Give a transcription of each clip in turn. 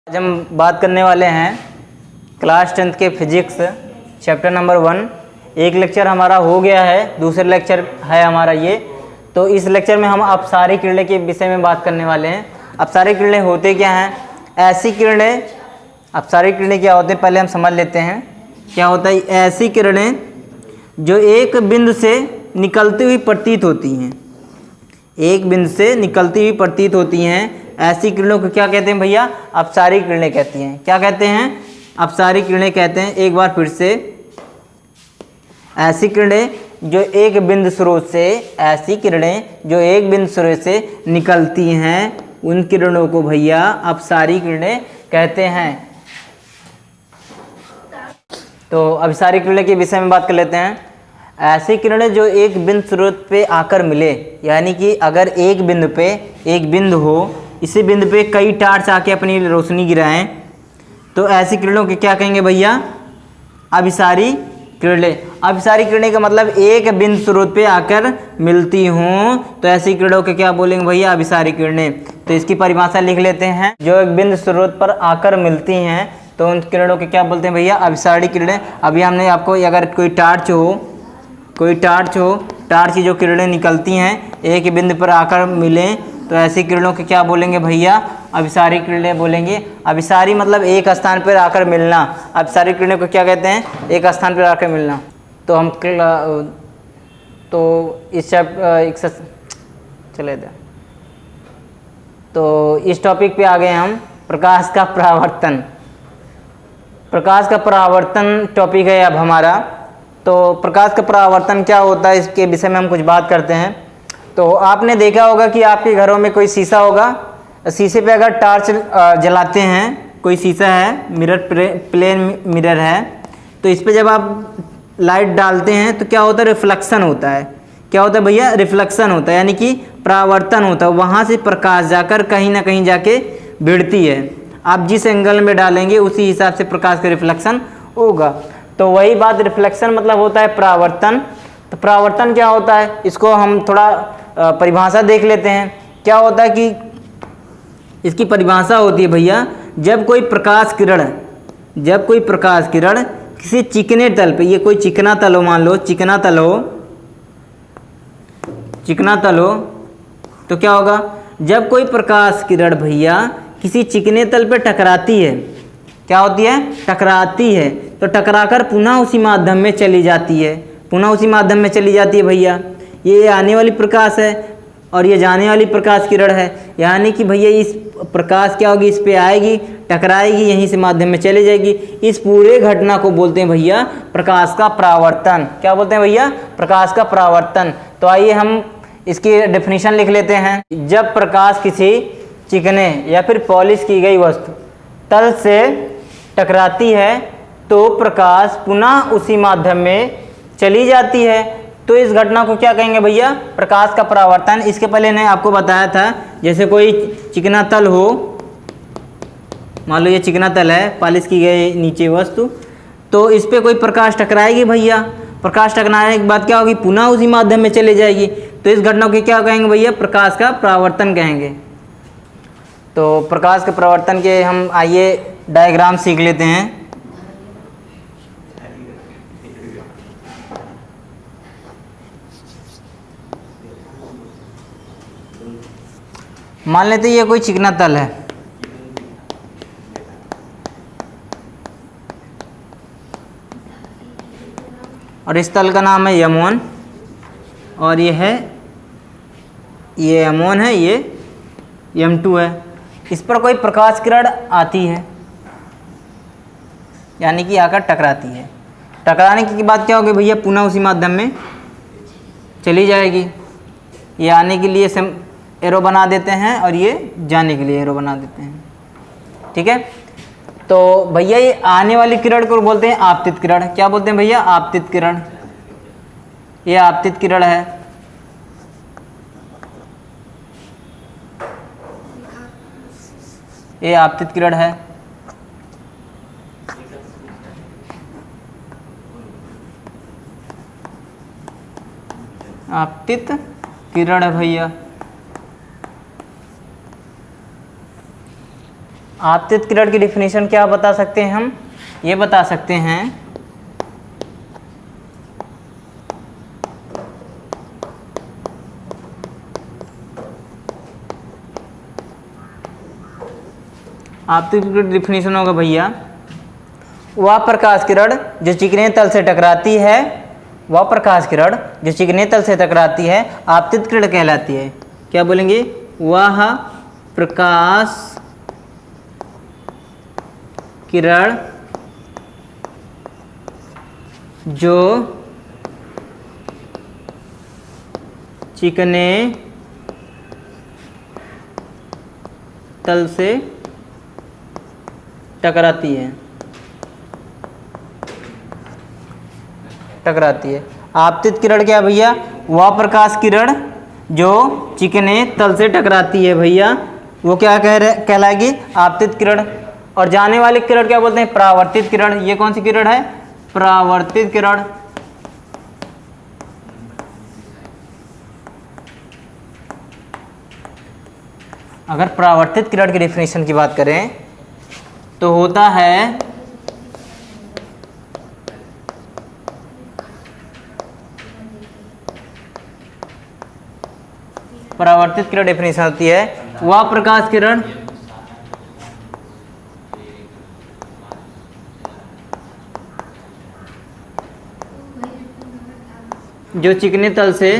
आज हम बात करने वाले हैं क्लास 10th के फिजिक्स चैप्टर नंबर 1। एक लेक्चर हमारा हो गया है, दूसरा लेक्चर है हमारा ये। तो इस लेक्चर में हम अपसारी किरणें के विषय में बात करने वाले हैं। अपसारी किरणें होते क्या हैं? ऐसी किरणें, अपसारी किरणें क्या होते हैं पहले हम समझ लेते हैं क्या होता है। ऐसी किरणें जो एक बिंदु से निकलती हुई प्रतीत होती हैं, एक बिंदु से निकलती हुई प्रतीत होती हैं, ऐसी किरणों को क्या कहते हैं भैया? अपसारी किरणें कहती हैं। क्या कहते हैं? अपसारी किरणें कहते हैं। एक बार फिर से, ऐसी किरणें जो एक बिंदु स्रोत से, ऐसी किरणें जो एक बिंदु स्रोत से निकलती हैं, उन किरणों को भैया अपसारी किरणें कहते हैं। तो अपसारी किरणें के विषय में बात कर लेते हैं। ऐसी किरणें जो एक बिंदु स्रोत पे आकर मिले, यानी कि अगर एक बिंदु पे एक बिंदु हो, इसी बिंदु पे कई टार्च आके अपनी रोशनी गिराएं, तो ऐसी किरणों के क्या कहेंगे भैया? अभिसारी किरणें। अभिसारी किरणें का मतलब एक बिंदु स्रोत पे आकर मिलती हों, तो ऐसी किरणों के क्या बोलेंगे भैया? अभिसारी किरणें। तो इसकी परिभाषा लिख लेते हैं। जो एक बिंदु स्रोत पर आकर मिलती हैं, तो उन किरणों के क्या बोलते हैं भैया? अभिसारी किरणें। अभी हमने आपको, अगर कोई टार्च हो, टार्च की जो किरणें निकलती हैं एक बिंदु पर आकर मिलें, तो ऐसी किरणों के क्या बोलेंगे भैया? अभिसारी किरणें बोलेंगे। अभिसारी मतलब एक स्थान पर आकर मिलना। अभिसारी किरणें को क्या कहते हैं? एक स्थान पर आकर मिलना। तो हम इस चले थे, तो इस टॉपिक पे आ गए हम। प्रकाश का परावर्तन। प्रकाश का परावर्तन टॉपिक है अब हमारा। तो प्रकाश का परावर्तन क्या होता है, इसके विषय में हम कुछ बात करते हैं। तो आपने देखा होगा कि आपके घरों में कोई शीशा होगा, शीशे पे अगर टार्च जलाते हैं, कोई शीशा है, मिरर प्लेन मिरर है, तो इस पे जब आप लाइट डालते हैं तो क्या होता है? रिफ्लेक्शन होता है। क्या होता है भैया? रिफ्लेक्शन होता है, यानी कि परावर्तन होता है। वहाँ से प्रकाश जाकर कहीं ना कहीं जाके भिड़ती है। आप जिस एंगल में डालेंगे उसी हिसाब से प्रकाश का रिफ्लेक्शन होगा। तो वही बात, रिफ्लेक्शन मतलब होता है परावर्तन। तो परावर्तन क्या होता है, इसको हम थोड़ा परिभाषा देख लेते हैं। क्या होता है कि इसकी परिभाषा होती है भैया, जब कोई प्रकाश किरण किसी चिकने तल पे, ये कोई चिकना तल हो, मान लो चिकना तल हो, तो क्या होगा? जब कोई प्रकाश किरण भैया किसी चिकने तल पे टकराती है, क्या होती है? टकराती है, तो टकराकर पुनः उसी माध्यम में चली जाती है, भैया। ये आने वाली प्रकाश है और ये जाने वाली प्रकाश किरण है, यानी कि भैया इस प्रकाश क्या होगी? इस पे आएगी, टकराएगी, यहीं से माध्यम में चली जाएगी। इस पूरे घटना को बोलते हैं भैया प्रकाश का परावर्तन। क्या बोलते हैं भैया? प्रकाश का परावर्तन। तो आइए हम इसकी डेफिनेशन लिख लेते हैं। जब प्रकाश किसी चिकने या फिर पॉलिश की गई वस्तु तल से टकराती है, तो प्रकाश पुनः उसी माध्यम में चली जाती है, तो इस घटना को क्या कहेंगे भैया? प्रकाश का परावर्तन। इसके पहले ने आपको बताया था, जैसे कोई चिकना तल हो, मान लो ये चिकना तल है, पॉलिश की गई नीचे वस्तु, तो इस पे कोई प्रकाश टकराएगी भैया। प्रकाश टकराने के बाद क्या होगी? पुनः उसी माध्यम में चले जाएगी, तो इस घटना को क्या कहेंगे भैया? प्रकाश का परावर्तन कहेंगे। तो प्रकाश के परावर्तन के हम आइए डायग्राम सीख लेते हैं। मान लेते ये कोई चिकना तल है, और इस तल का नाम है M1, और ये M1 है, ये M2 है। इस पर कोई प्रकाश किरण आती है, यानी कि आकर टकराती है। टकराने के बाद क्या होगी भैया? पुनः उसी माध्यम में चली जाएगी। ये आने के लिए एरो बना देते हैं और ये जाने के लिए एरो बना देते हैं, ठीक है। तो भैया ये आने वाली किरण को बोलते हैं आपतित किरण। क्या बोलते हैं भैया? आपतित किरण। ये आपतित किरण है। ये आपतित किरण है। आपतित किरण है भैया। आपतित किरण की डिफिनीशन क्या बता सकते हैं हम? ये बता सकते हैं आपतित किरण की डिफिनीशन होगा भैया, वह प्रकाश किरण जो चिकने तल से टकराती है, वह प्रकाश किरण जो चिकने तल से टकराती है आपतित किरण कहलाती है। क्या बोलेंगे? वह प्रकाश किरण जो चिकने तल से टकराती है। आपतित किरण क्या भैया? वह प्रकाश किरण जो चिकने तल से टकराती है भैया, वो क्या कहलाएगी? आपतित किरण। और जाने वाली किरण क्या बोलते हैं? परावर्तित किरण। ये कौन सी किरण है? परावर्तित किरण। अगर परावर्तित किरण की डेफिनेशन की बात करें तो होता है परावर्तित किरण डेफिनेशन होती है वह प्रकाश किरण जो चिकने तल से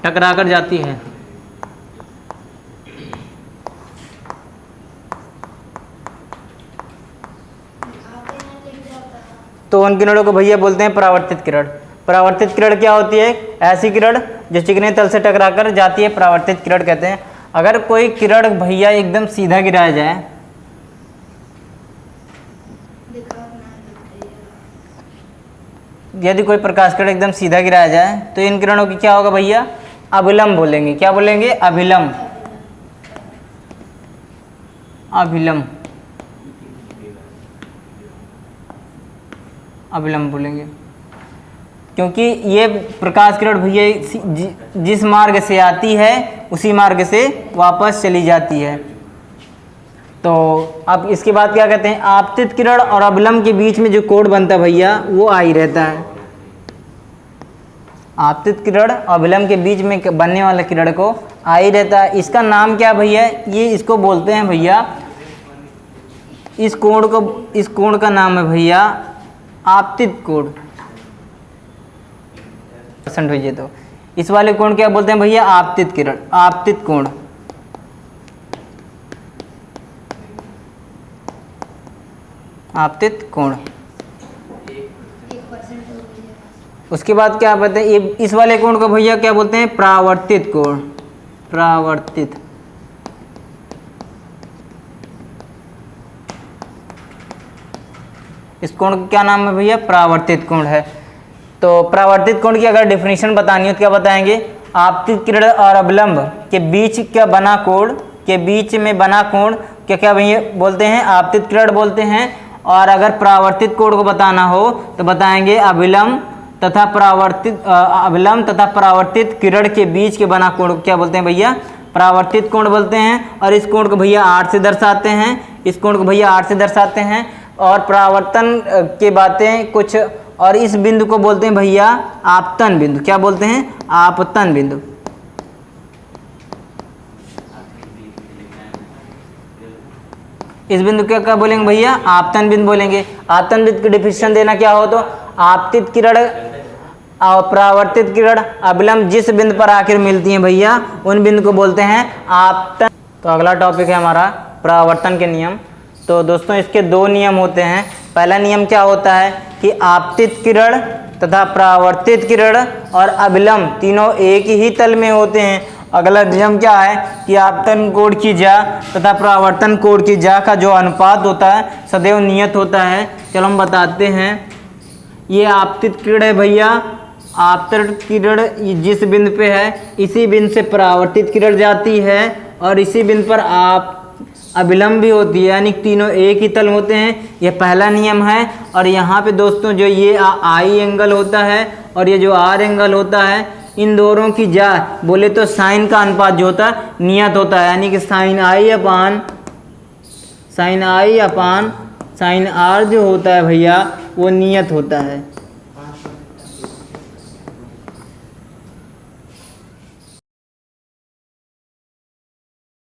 टकरा कर जाती है। तो उन किरणों को भैया बोलते हैं परावर्तित किरण। परावर्तित किरण क्या होती है? ऐसी किरण जो चिकने तल से टकराकर जाती है, परावर्तित किरण कहते हैं। अगर कोई किरण भैया एकदम सीधा गिराया जाए, यदि कोई प्रकाश किरण एकदम सीधा गिराया जाए तो इन किरणों की क्या होगा भैया? अभिलंब बोलेंगे। क्या बोलेंगे? अभिलंब। अभिलंब अभिलंब बोलेंगे, क्योंकि ये प्रकाश किरण भैया जिस मार्ग से आती है उसी मार्ग से वापस चली जाती है। तो अब इसके बाद क्या कहते हैं? आपतित किरण और अभिलंब के बीच में जो कोण बनता है भैया वो आई रहता है। आपतित किरण और अभिलंब के बीच में बनने वाला किरण को आई रहता है। इसका नाम क्या भैया? ये इसको बोलते हैं भैया, इस कोण का नाम है भैया आपतित कोण। परसेंट होइए तो इस वाले कोण क्या बोलते हैं भैया? आपतित किरण, आपतित कोण। आपतित कोण। उसके बाद क्या बोलते हैं? इस वाले कोण को भैया क्या बोलते हैं? परावर्तित कोण। परावर्तित। इस कोण का क्या नाम है भैया? परावर्तित कोण है। तो परावर्तित कोण की अगर डेफिनेशन बतानी हो तो क्या बताएंगे? आपतित किरण और अभिलंब के बीच क्या बना कोण, के बीच में बना कोण क्या भैया बोलते हैं? आपतित किरण बोलते हैं। और अगर परावर्तित कोण को बताना हो तो बताएंगे अभिलंब तथा परावर्तित किरण के बीच के बना कोण क्या बोलते हैं भैया? परावर्तित कोण बोलते हैं। और इस कोण को भैया 8 से दर्शाते हैं। इस कोण को भैया 8 से दर्शाते हैं। और परावर्तन की बातें कुछ, और इस बिंदु को बोलते हैं भैया आपतन बिंदु। क्या बोलते हैं? आपतन बिंदु। इस बिंदु क्या क्या बोलेंगे भैया? आपतन बिंदु बोलेंगे। आपतन बिंदु की डिफिनेशन देना क्या हो तो आपतित किरण और परावर्तित किरण अभिलंब जिस बिंदु पर आखिर मिलती हैं भैया उन बिंदु को बोलते हैं आपतन। तो अगला टॉपिक है हमारा परावर्तन के नियम। तो दोस्तों इसके 2 नियम होते हैं। पहला नियम क्या होता है कि आपतित किरण तथा परावर्तित किरण और अभिलंब तीनों एक ही तल में होते हैं। अगला नियम क्या है कि आपतन कोण की जा तथा परावर्तन कोण की जा का जो अनुपात होता है सदैव नियत होता है। चलो हम बताते हैं। ये आपतित किरण है भैया। आपतित किरण जिस बिंदु पे है इसी बिंदु से परावर्तित किरण जाती है और इसी बिंदु पर अभिलंब भी होती है, यानी तीनों एक ही तल होते हैं। यह पहला नियम है। और यहाँ पे दोस्तों जो ये आई एंगल होता है और ये जो आर एंगल होता है, इन दोनों की जा बोले तो साइन का अनुपात जो होता है नियत होता है, यानी कि sine I upon sine R जो होता है भैया वो नियत होता है।